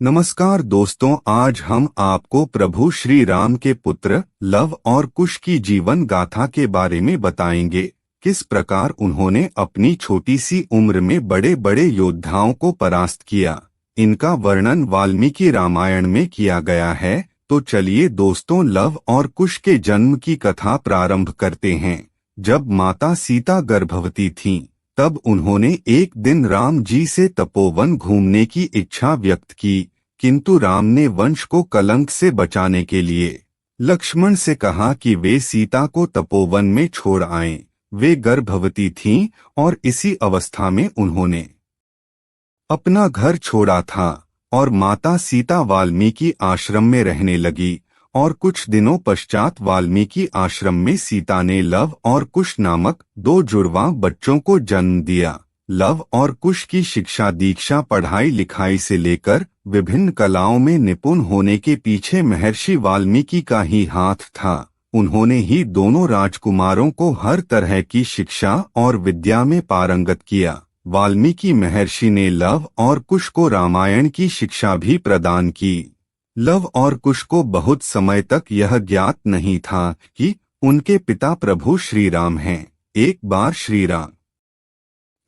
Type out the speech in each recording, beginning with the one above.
नमस्कार दोस्तों, आज हम आपको प्रभु श्री राम के पुत्र लव और कुश की जीवन गाथा के बारे में बताएंगे। किस प्रकार उन्होंने अपनी छोटी सी उम्र में बड़े बड़े योद्धाओं को परास्त किया। इनका वर्णन वाल्मीकि रामायण में किया गया है। तो चलिए दोस्तों, लव और कुश के जन्म की कथा प्रारंभ करते हैं। जब माता सीता गर्भवती थीं, तब उन्होंने एक दिन राम जी से तपोवन घूमने की इच्छा व्यक्त की, किंतु राम ने वंश को कलंक से बचाने के लिए लक्ष्मण से कहा कि वे सीता को तपोवन में छोड़ आएं। वे गर्भवती थीं और इसी अवस्था में उन्होंने अपना घर छोड़ा था और माता सीता वाल्मीकि आश्रम में रहने लगी। और कुछ दिनों पश्चात वाल्मीकि आश्रम में सीता ने लव और कुश नामक दो जुड़वा बच्चों को जन्म दिया। लव और कुश की शिक्षा दीक्षा पढ़ाई लिखाई से लेकर विभिन्न कलाओं में निपुण होने के पीछे महर्षि वाल्मीकि का ही हाथ था। उन्होंने ही दोनों राजकुमारों को हर तरह की शिक्षा और विद्या में पारंगत किया। वाल्मीकि महर्षि ने लव और कुश को रामायण की शिक्षा भी प्रदान की। लव और कुश को बहुत समय तक यह ज्ञात नहीं था कि उनके पिता प्रभु श्री राम हैं। एक बार श्री राम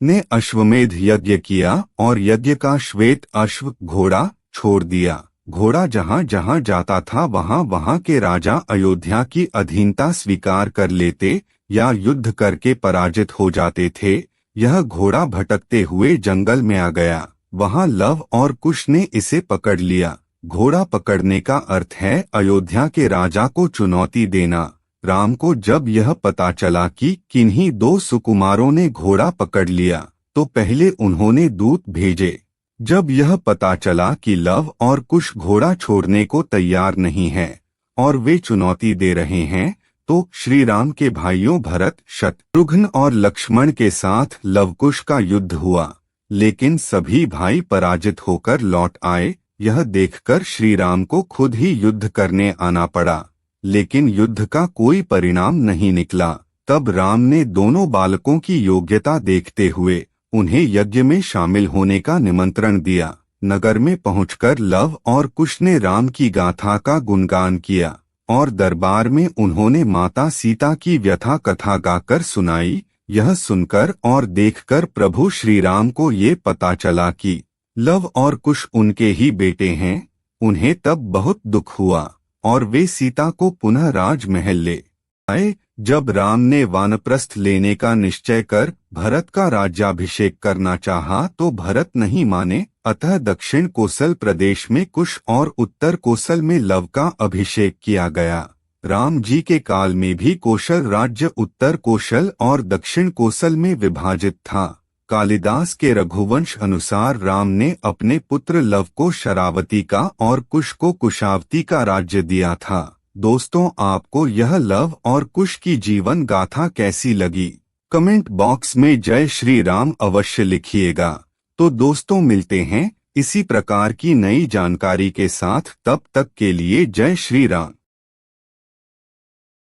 ने अश्वमेध यज्ञ किया और यज्ञ का श्वेत अश्व घोड़ा छोड़ दिया। घोड़ा जहाँ जहाँ जाता था वहाँ वहाँ के राजा अयोध्या की अधीनता स्वीकार कर लेते या युद्ध करके पराजित हो जाते थे। यह घोड़ा भटकते हुए जंगल में आ गया। वहाँ लव और कुश ने इसे पकड़ लिया। घोड़ा पकड़ने का अर्थ है अयोध्या के राजा को चुनौती देना। राम को जब यह पता चला कि किन्हीं दो सुकुमारों ने घोड़ा पकड़ लिया, तो पहले उन्होंने दूत भेजे। जब यह पता चला कि लव और कुश घोड़ा छोड़ने को तैयार नहीं है और वे चुनौती दे रहे हैं, तो श्री राम के भाइयों भरत, शत्रुघ्न और लक्ष्मण के साथ लवकुश का युद्ध हुआ। लेकिन सभी भाई पराजित होकर लौट आए। यह देखकर श्री राम को खुद ही युद्ध करने आना पड़ा, लेकिन युद्ध का कोई परिणाम नहीं निकला। तब राम ने दोनों बालकों की योग्यता देखते हुए उन्हें यज्ञ में शामिल होने का निमंत्रण दिया। नगर में पहुंचकर लव और कुश ने राम की गाथा का गुणगान किया और दरबार में उन्होंने माता सीता की व्यथा कथा गाकर सुनाई। यह सुनकर और देखकर प्रभु श्री राम को ये पता चला कि लव और कुश उनके ही बेटे हैं। उन्हें तब बहुत दुख हुआ और वे सीता को पुनः राजमहल ले आए। जब राम ने वानप्रस्थ लेने का निश्चय कर भरत का राज्याभिषेक करना चाहा, तो भरत नहीं माने। अतः दक्षिण कोसल प्रदेश में कुश और उत्तर कोसल में लव का अभिषेक किया गया। राम जी के काल में भी कोशल राज्य उत्तर कोशल और दक्षिण कोसल में विभाजित था। कालिदास के रघुवंश अनुसार राम ने अपने पुत्र लव को शरावती का और कुश को कुशावती का राज्य दिया था। दोस्तों, आपको यह लव और कुश की जीवन गाथा कैसी लगी? कमेंट बॉक्स में जय श्री राम अवश्य लिखिएगा। तो दोस्तों, मिलते हैं इसी प्रकार की नई जानकारी के साथ। तब तक के लिए जय श्री राम।